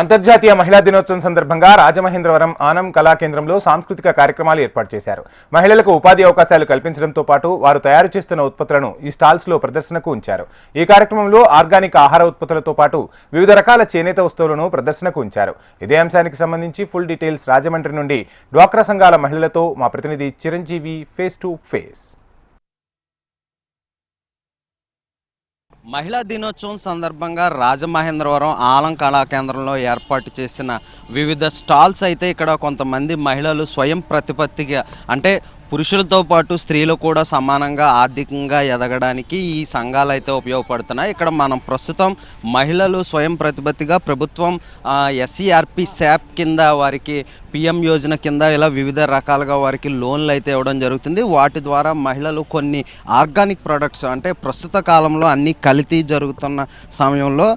అంతర్జాతీయ మహిళా దినోత్సవం సందర్భంగా రాజమహేంద్రవరం ఆనం కళా కేంద్రంలో సాంస్కృతిక కార్యక్రమాలు ఏర్పాటు చేశారు. మహిళలకు ఉపాధి అవకాశాలు కల్పించడంతో పాటు వారు తయారు చేస్తున్న ఉత్పత్తులను ఈ స్టాల్స్ లో ప్రదర్శనకు ఉంచారు. ఈ కార్యక్రమంలో ఆర్గానిక్ ఆహార ఉత్పత్తులతో పాటు వివిధ రకాల చేనేత వస్తువులను ప్రదర్శనకు ఉంచారు. ఇదే అంశానికి సంబంధించి ఫుల్ డీటెయిల్స్ రాజమండ్రి నుండి డ్వాక్రా సంఘాల మహిళలతో మా ప్రతినిధి చిరంజీవి ఫేస్ టు ఫేస్. మహిళా దినోత్సవం సందర్భంగా రాజమహేంద్రవరం ఆలం కళా కేంద్రంలో ఏర్పాటు చేసిన వివిధ స్టాల్స్ అయితే ఇక్కడ కొంతమంది మహిళలు స్వయం ప్రతిపత్తిగా అంటే పురుషులతో పాటు స్త్రీలు కూడా సమానంగా ఆర్థికంగా ఎదగడానికి ఈ సంఘాలు అయితే ఉపయోగపడుతున్నాయి. ఇక్కడ మనం ప్రస్తుతం మహిళలు స్వయం ప్రతిపత్తిగా ప్రభుత్వం SCRP శాప్ కింద వారికి PM యోజన కింద ఇలా వివిధ రకాలుగా వారికి లోన్లు అయితే ఇవ్వడం జరుగుతుంది. వాటి ద్వారా మహిళలు కొన్ని ఆర్గానిక్ ప్రొడక్ట్స్ అంటే ప్రస్తుత కాలంలో అన్ని కల్తీ జరుగుతున్న సమయంలో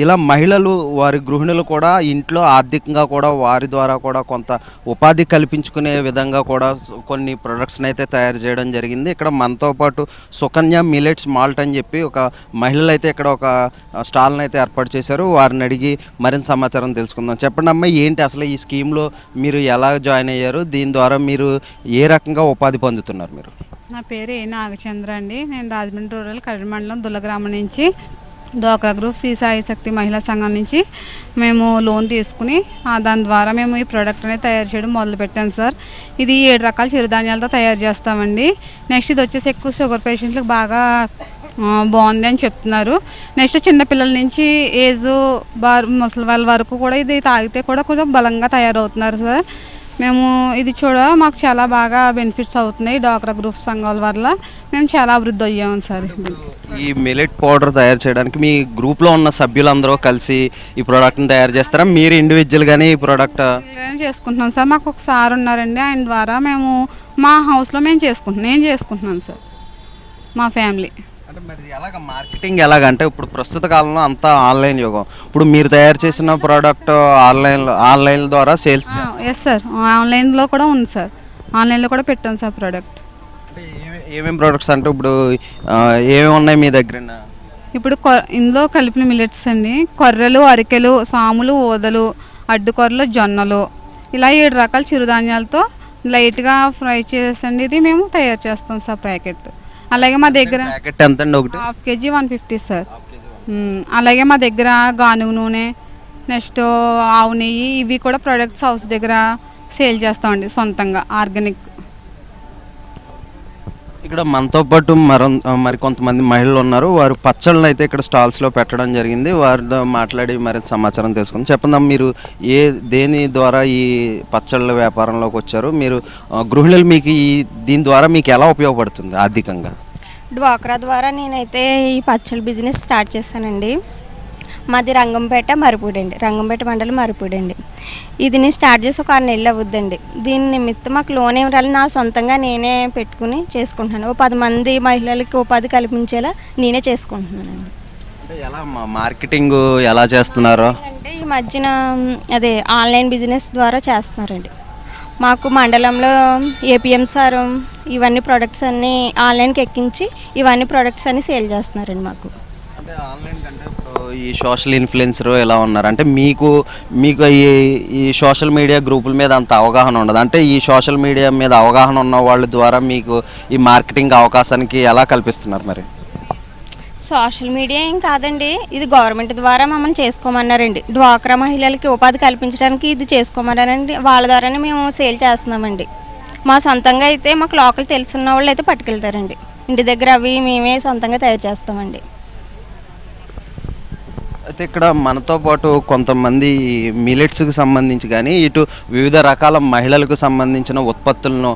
ఇలా మహిళలు వారి గృహిణులు కూడా ఇంట్లో ఆర్థికంగా కూడా వారి ద్వారా కూడా కొంత ఉపాధి కల్పించుకునే విధంగా కూడా కొన్ని ప్రొడక్ట్స్ని అయితే తయారు చేయడం జరిగింది. ఇక్కడ మనతో పాటు సుకన్య మిల్లెట్స్ మాల్ట్ అని చెప్పి ఒక మహిళలు అయితే ఇక్కడ ఒక స్టాల్ని అయితే ఏర్పాటు చేశారు. వారిని అడిగి మరింత సమాచారం తెలుసుకుందాం. చెప్పండి అమ్మ, ఏంటి అసలు ఈ స్కీమ్లో మీరు ఎలా జాయిన్ అయ్యారు? దీని ద్వారా మీరు ఏ రకంగా ఉపాధి పొందుతున్నారు? మీరు నా పేరు ఏ నాగచంద్ర అండి. నేను రాజమండ్రి రూరల్ కడలి మండలం దుల్లగ్రామం నుంచి డ్వాక్రా గ్రూప్ శ్రీ సాయి శక్తి మహిళా సంఘం నుంచి మేము లోన్ తీసుకుని దాని ద్వారా మేము ఈ ప్రోడక్ట్ అనేది తయారు చేయడం మొదలుపెట్టాం సార్. ఇది 7 రకాల చిరుధాన్యాలతో తయారు చేస్తామండి. నెక్స్ట్ ఇది వచ్చేసి ఎక్కువ షుగర్ పేషెంట్లకు బాగా బాగుంది అని చెప్తున్నారు. నెక్స్ట్ చిన్నపిల్లల నుంచి ముసలి వాళ్ళ వరకు కూడా ఇది తాగితే కూడా కొంచెం బలంగా తయారవుతున్నారు సార్. మేము ఇది మాకు చాలా బాగా బెనిఫిట్స్ అవుతున్నాయి. డ్వాక్రా గ్రూప్ సంఘాల వల్ల మేము చాలా అభివృద్ధి అయ్యాము సార్. ఈ మిల్లెట్ పౌడర్ తయారు చేయడానికి మీ గ్రూప్లో ఉన్న సభ్యులందరూ కలిసి ఈ ప్రోడక్ట్ని తయారు చేస్తారా? మీరు ఇండివిజువల్గానే ఈ ప్రోడక్ట్ చేసుకుంటున్నాం సార్. మాకు ఒక సార్ ఉన్నారండి, ఆయన ద్వారా మేము మా హౌస్లో నేను చేసుకుంటున్నాను సార్, మా ఫ్యామిలీ. అంటే మరి ఎలాగ మార్కెటింగ్ ఎలాగంటే ఇప్పుడు ప్రస్తుత కాలంలో అంతా ఆన్లైన్ యుగం. ఇప్పుడు మీరు తయారు చేసిన ప్రోడక్ట్ ఆన్లైన్ ద్వారా సేల్స్? ఎస్ సార్, ఆన్లైన్లో కూడా ఉంది సార్. ఆన్లైన్లో కూడా పెట్టాను సార్ ప్రోడక్ట్. ఏమేమి ప్రోడక్ట్స్ అంటే ఇప్పుడు ఏమేమి ఉన్నాయి మీ దగ్గర? ఇప్పుడు ఇందులో కలిపిన మిల్లెట్స్ అండి, కొర్రలు, అరికెలు, సాములు, ఓదలు, అడ్డుకొర్రలు, జొన్నలు, ఇలా 7 రకాల చిరుధాన్యాలతో లైట్గా ఫ్రై చేసండి ఇది మేము తయారు చేస్తాం సార్ ప్యాకెట్. అలాగే మా దగ్గర ½ kg 150 సార్. అలాగే మా దగ్గర గానుగ నూనె, నెక్స్ట్ ఆవు నెయ్యి, ఇవి కూడా ప్రొడక్ట్స్ హౌస్ దగ్గర సేల్ చేస్తామండి సొంతంగా ఆర్గానిక్. ఇక్కడ మనతో పాటు మరి కొంతమంది మహిళలు ఉన్నారు. వారు పచ్చళ్ళను అయితే ఇక్కడ స్టాల్స్లో పెట్టడం జరిగింది. వారితో మాట్లాడి మరింత సమాచారం తెలుసుకుందాం. చెప్పండి, మీరు దేని ద్వారా ఈ పచ్చళ్ళ వ్యాపారంలోకి వచ్చారు? మీరు గృహిణులు మీకు దీని ద్వారా మీకు ఎలా ఉపయోగపడుతుంది ఆర్థికంగా? డ్వాక్రా ద్వారా నేనైతే ఈ పచ్చళ్ళ బిజినెస్ స్టార్ట్ చేశానండి. మాది రంగంపేట మండలం మరుపూడి అండి. ఇది నేను స్టార్ట్ చేసి ఒక 6 నెలలు అవుద్దండి. దీని నిమిత్తం మాకు లోన్ ఏమి రాలి నా సొంతంగా నేనే పెట్టుకుని చేసుకుంటున్నాను. ఓ 10 మంది మహిళలకి ఉపాధి కల్పించేలా నేనే చేసుకుంటున్నానండి. అంటే ఎలా మార్కెటింగ్ ఎలా చేస్తున్నారు? అంటే ఈ మధ్యన అదే ఆన్లైన్ బిజినెస్ ద్వారా చేస్తున్నారండి. మాకు మండలంలో APM సార్ ఇవన్నీ ప్రొడక్ట్స్ అన్నీ ఆన్లైన్కి ఎక్కించి ఇవన్నీ ప్రొడక్ట్స్ అన్నీ సేల్ చేస్తున్నారండి మాకు. అంటే ఆన్లైన్ కంటే ఇప్పుడు ఈ సోషల్ ఇన్ఫ్లుయెన్సర్ ఎలా ఉన్నారు అంటే మీకు ఈ సోషల్ మీడియా గ్రూపుల మీద అంత అవగాహన ఉండదు. అంటే ఈ సోషల్ మీడియా మీద అవగాహన ఉన్న వాళ్ళ ద్వారా మీకు ఈ మార్కెటింగ్ అవకాశానికి ఎలా కల్పిస్తున్నారు? మరి సోషల్ మీడియా ఏం కాదండి, ఇది గవర్నమెంట్ ద్వారా మమ్మల్ని చేసుకోమన్నారండి. డ్వాక్రా మహిళలకి ఉపాధి కల్పించడానికి ఇది చేసుకోమన్నారండి. వాళ్ళ ద్వారానే మేము సేల్ చేస్తున్నామండి. మా సొంతంగా అయితే మాకు లోకల్ తెలుసున్న వాళ్ళు అయితే పట్టుకెళ్తారండి. ఇంటి దగ్గర అవి మేమే సొంతంగా తయారు చేస్తామండి. అయితే ఇక్కడ మనతో పాటు కొంతమంది మిల్లెట్స్కి సంబంధించి కానీ ఇటు వివిధ రకాల మహిళలకు సంబంధించిన ఉత్పత్తులను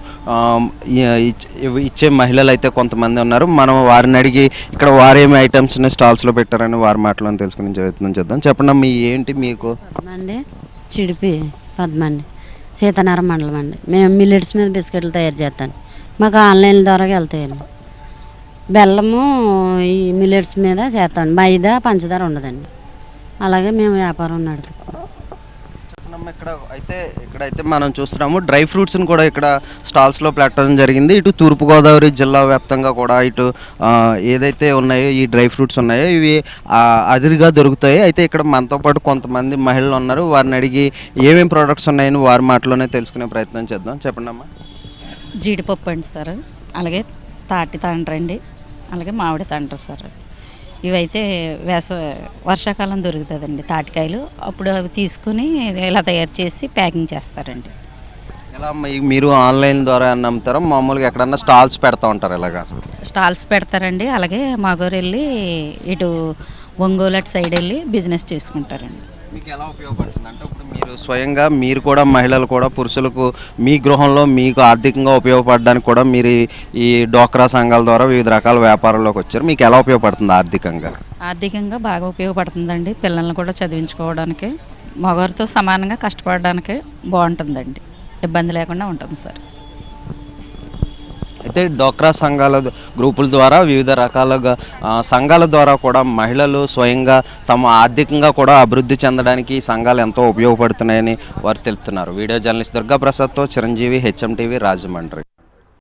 ఇచ్చే మహిళలు అయితే కొంతమంది ఉన్నారు. మనం వారిని అడిగి ఇక్కడ వారేమి ఐటమ్స్ని స్టాల్స్లో పెట్టారని వారి మాటలను తెలుసుకుని ప్రయత్నం చేద్దాం. చెప్పండి అమ్మ, ఏంటి మీకు? అండి చిడిపి పద్మండి, సీతానగరం మండలం అండి. మేము మిల్లెట్స్ మీద బిస్కెట్లు తయారు చేస్తాం. మాకు ఆన్లైన్ ద్వారా వెళ్తాయండి. బెల్లము ఈ మిల్లెట్స్ మీద చేస్తాం. మైదా పంచదార ఉండదండి. అలాగే మేము వ్యాపారం నడుపుతాం. ఇక్కడైతే మనం చూస్తున్నాము డ్రై ఫ్రూట్స్ని కూడా ఇక్కడ స్టాల్స్లో పెట్టడం జరిగింది. ఇటు తూర్పుగోదావరి జిల్లా వ్యాప్తంగా కూడా ఇటు ఏదైతే ఉన్నాయో ఈ డ్రై ఫ్రూట్స్ ఉన్నాయో ఇవి అదిరిగా దొరుకుతాయి. అయితే ఇక్కడ మనతో పాటు కొంతమంది మహిళలు ఉన్నారు. వారిని అడిగి ఏమేమి ప్రోడక్ట్స్ ఉన్నాయని వారి మాటలోనే తెలుసుకునే ప్రయత్నం చేద్దాం. చెప్పండి అమ్మా. జీడిపప్పు అండి సార్, అలాగే తాటి తండ్రి అండి, అలాగే మామిడి తండ్రి సార్. ఇవైతే వర్షాకాలం దొరుకుతుందండి తాటికాయలు, అప్పుడు అవి తీసుకుని ఇలా తయారు చేసి ప్యాకింగ్ చేస్తారండి. ఎలా మీరు ఆన్లైన్ ద్వారా అమ్ముతారా, మామూలుగా ఎక్కడన్నా స్టాల్స్ పెడతా ఉంటారు ఇలాగా? స్టాల్స్ పెడతారండి, అలాగే మాగూరు వెళ్ళి ఇటు ఒంగోలు అటు సైడ్ వెళ్ళి బిజినెస్ చేసుకుంటారండి. మీకు ఎలా ఉపయోగపడుతుంది అంటే ఇప్పుడు మీరు స్వయంగా మీరు కూడా మహిళలు కూడా పురుషులకు మీ గృహంలో మీకు ఆర్థికంగా ఉపయోగపడడానికి కూడా మీరు ఈ డోక్రా సంఘాల ద్వారా వివిధ రకాల వ్యాపారాల్లోకి వచ్చారు. మీకు ఎలా ఉపయోగపడుతుంది ఆర్థికంగా? ఆర్థికంగా బాగా ఉపయోగపడుతుందండి. పిల్లల్ని కూడా చదివించుకోవడానికి, మగవారితో సమానంగా కష్టపడడానికి బాగుంటుందండి, ఇబ్బంది లేకుండా ఉంటుంది సార్. అయితే డోక్రా సంఘాల గ్రూపుల ద్వారా వివిధ రకాలుగా సంఘాల ద్వారా కూడా మహిళలు స్వయంగా తమ ఆర్థికంగా కూడా అభివృద్ధి చెందడానికి ఈ సంఘాలు ఎంతో ఉపయోగపడుతున్నాయని వారు తెలుపుతున్నారు. వీడియో జర్నలిస్ట్ దుర్గా ప్రసాద్తో చిరంజీవి, హెచ్ఎం టీవీ, రాజమండ్రి.